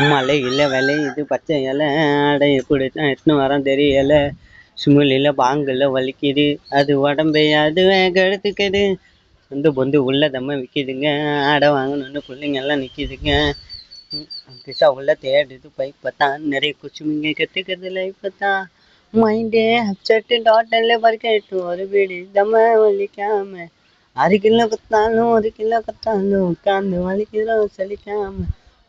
மலையில் விளையுது பச்சை இலை அடை எப்படித்தான் எட்டுன்னு வரோம் தெரியல. சுமுலில் பாங்கில் வலிக்குது அது உடம்பையாது கெடுத்துக்குது. சொந்த பொந்து உள்ளதம்மா விற்கிதுங்க. ஆடை வாங்கணுன்னு பிள்ளைங்கெல்லாம் நிற்கிதுங்க. கிசா உள்ள தேடுது பைப்பத்தான் நிறைய குச்சுமிங்க கற்றுக்கிறது லைஃப்பத்தான். மைண்டே அப்செட்டு டோட்டலில் பறிக்கட்டு ஒரு வீடு தம்ம வலிக்காம. 1 கிலோ குத்தாலும் 1 கிலோ குத்தாலும் உட்காந்து வலிக்கிறோம் சலிக்காம.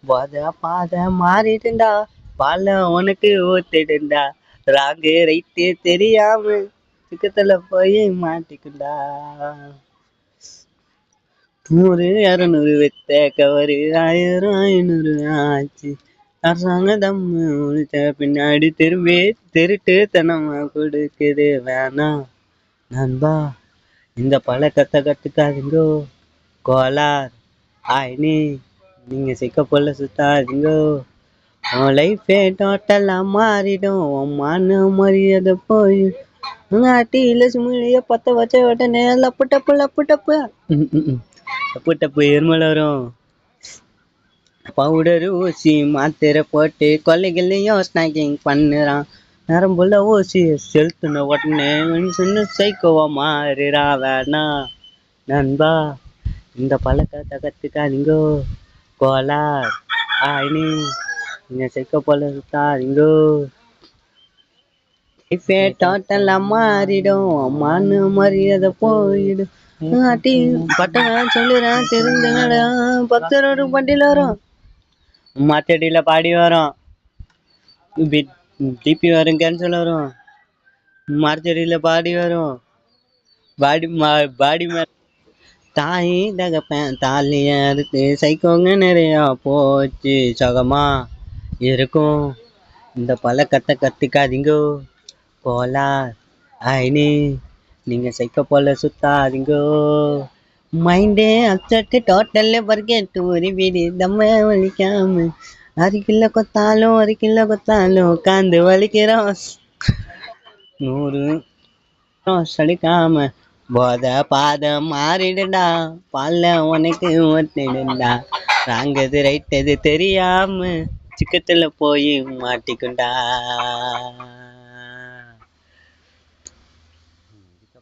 போத பாத மாறிடுண்டா பால உனக்கு ஊத்திடுண்டா. ராங்கு ரைட்டு தெரியாம சிக்கத்துல போய் மாட்டிக்குண்டா. 100 200 வித்த கவரு 1000 500 ஆச்சு. அரசாங்க தம்மு முடிச்ச பின்னாடி திரும்பி திருட்டுத்தனமா கொடுக்குது வேணாம் நண்பா. இந்த பழக்கத்தை கற்றுக்காதீங்கோ. கோலார் ஆயினி நீங்கள் சிக்க போல சுத்தாதீங்கோ. உன் லைஃபே டோட்டலாக மாறிடும். உன் மான மரியாதை போய் ஆட்டியில் சுமலியை பற்ற வச்ச உடனே லப்பு டப்பு லப்பு டப்பு லப்பு டப்பு எருமல் வரும். பவுடரு ஊசி மாத்திரை போட்டு கொல்லைகள்லையும் ஸ்நாக்கிங் பண்ணுறான். நரம்புல ஊசி செலுத்தின உடனே சொன்ன சைக்கோவா மாறுறா வேணா நண்பா. இந்த பழக்கத்தை கற்றுக்காதீங்கோ. கோலார் ஆயினி நீங்கள் சைக்கோ போல சுத்தாதீங்கோ. லைஃபே டோட்டலாக மாறிடும். மான மரியாதை போயிடும். ஆட்டி பட்டம் சொல்லுறேன் தெரிஞ்சுங்கடா. பக்தரோட பண்டியில் வரும். மாத்தடியில் பாடி வரும். டிபி வரும் கேன்சல் வரும். மார்ச்சடியில் பாடி வரும். பாடி தாய் தகப்பேன் தாலியை அறுத்து சைக்கோங்க நிறையா போச்சு சுகமா இருக்கும். இந்த பழக்கத்தை கற்றுக்காதீங்கோ. கோலார் ஆயினி நீங்கள் சைக்கோ போல சுத்தாதீங்கோ. மைண்டே அப்செட்டு டோட்டல்ல பர்கெட்டு ஒரு வீடு தம்ம வலிக்காம. 1 கிலோ கொத்தாலும் 1 கிலோ கொத்தாலும் உட்காந்து வலிக்கிறோம் 100 சலிக்காம. போத பாதம் மாறிடுண்டா பால்ல உனக்கு ஒட்டிடுண்டா. ராங்கது ரைட்டது தெரியாம சிக்கத்துல போய் மாட்டிக்குண்டா.